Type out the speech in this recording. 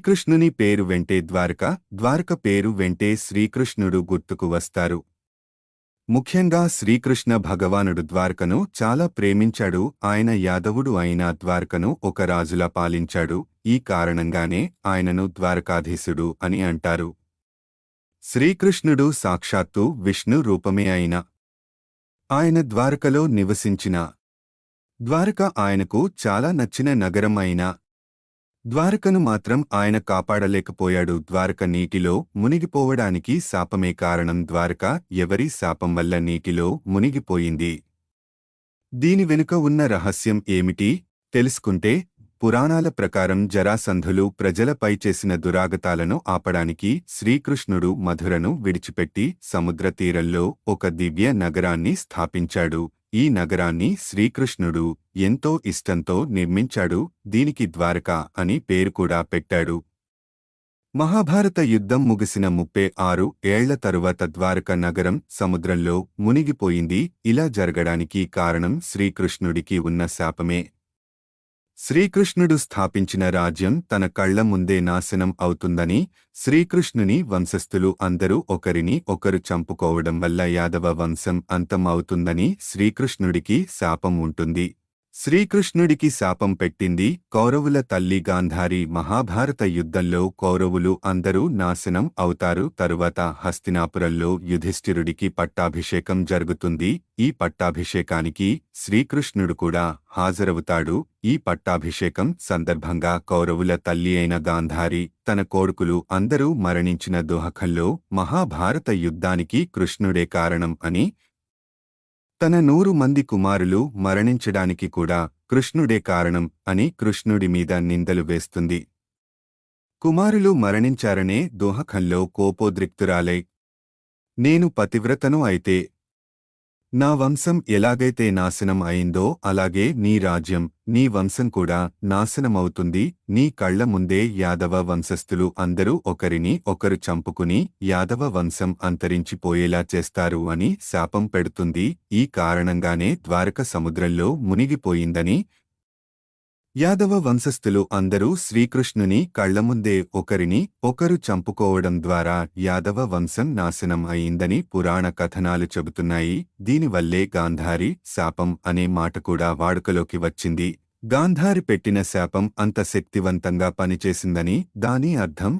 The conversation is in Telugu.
శ్రీకృష్ణుని పేరు వెంటే ద్వారక, ద్వారక పేరు వెంటే శ్రీకృష్ణుడు గుర్తుకు వస్తారు. ముఖ్యంగా శ్రీకృష్ణ భగవానుడు ద్వారకను చాలా ప్రేమించాడు. ఆయన యాదవుడు అయిన ద్వారకను ఒక రాజులా పాలించాడు. ఈ కారణంగానే ఆయనను ద్వారకాధీశుడు అని అంటారు. శ్రీకృష్ణుడు సాక్షాత్తు విష్ణు రూపమే అయిన ఆయన ద్వారకలో నివసించిన ద్వారక ఆయనకు చాలా నచ్చిన నగరం అయినా ద్వారకను మాత్రం ఆయన కాపాడలేకపోయాడు. ద్వారక నీటిలో మునిగిపోవడానికి శాపమే కారణం. ద్వారక ఎవరి శాపం వల్ల నీటిలో మునిగిపోయింది? దీని వెనుక ఉన్న రహస్యం ఏమిటి తెలుసుకుంటే, పురాణాల ప్రకారం జరాసంధులు ప్రజలపై చేసిన దురాగతాలను ఆపడానికి శ్రీకృష్ణుడు మధురను విడిచిపెట్టి సముద్ర తీరంలో ఒక దివ్య నగరాన్ని స్థాపించాడు. ఈ నగరాన్ని శ్రీకృష్ణుడు ఎంతో ఇష్టంతో నిర్మించాడు. దీనికి ద్వారక అని పేరు కూడా పెట్టాడు. మహాభారత యుద్ధం ముగిసిన 36 ఏళ్ల తరువాత ద్వారక నగరం సముద్రంలో మునిగిపోయింది. ఇలా జరగడానికి కారణం శ్రీకృష్ణుడికి ఉన్న శాపమే. శ్రీకృష్ణుడు స్థాపించిన రాజ్యం తన కళ్ల ముందే నాశనం అవుతుందని, శ్రీకృష్ణుని వంశస్థులు అందరూ ఒకరిని ఒకరు చంపుకోవడం వల్ల యాదవ వంశం అంతం అవుతుందని శ్రీకృష్ణుడికి శాపం ఉంటుంది. శ్రీకృష్ణుడికి శాపం పెట్టింది కౌరవుల తల్లి గాంధారి. మహాభారత యుద్ధంలో కౌరవులు అందరూ నాశనం అవుతారు. తరువాత హస్తినాపురంలో యుధిష్ఠిరుడికి పట్టాభిషేకం జరుగుతుంది. ఈ పట్టాభిషేకానికి శ్రీకృష్ణుడు కూడా హాజరవుతాడు. ఈ పట్టాభిషేకం సందర్భంగా కౌరవుల తల్లి అయిన గాంధారి తన కొడుకులు అందరూ మరణించిన దుఃఖంలో మహాభారత యుద్ధానికి కృష్ణుడే కారణం అని, తన 100 మంది కుమారులు మరణించడానికి కూడా కృష్ణుడే కారణం అని కృష్ణుడి మీద నిందలు వేస్తుంది. కుమారులు మరణించారనే దుఃఖంలో కోపోద్రిక్తురాలై, నేను పతివ్రతను అయితే నా వంశం ఎలాగైతే నాశనం అయిందో అలాగే నీ రాజ్యం, నీ వంశం కూడా నాశనమవుతుంది. నీ కళ్ల ముందే యాదవ వంశస్థులు అందరూ ఒకరిని ఒకరు చంపుకుని యాదవ వంశం అంతరించిపోయేలా చేస్తారు అని శాపం పెడుతుంది. ఈ కారణంగానే ద్వారక సముద్రంలో మునిగిపోయిందని, యాదవ వంశస్థులు అందరూ శ్రీకృష్ణుని కళ్లముందే ఒకరిని ఒకరు చంపుకోవడం ద్వారా యాదవ వంశం నాశనం అయిందని పురాణ కథనాలు చెబుతున్నాయి. దీనివల్లే గాంధారి శాపం అనే మాట కూడా వాడుకలోకి వచ్చింది. గాంధారి పెట్టిన శాపం అంత శక్తివంతంగా పనిచేసిందని దాని అర్థం.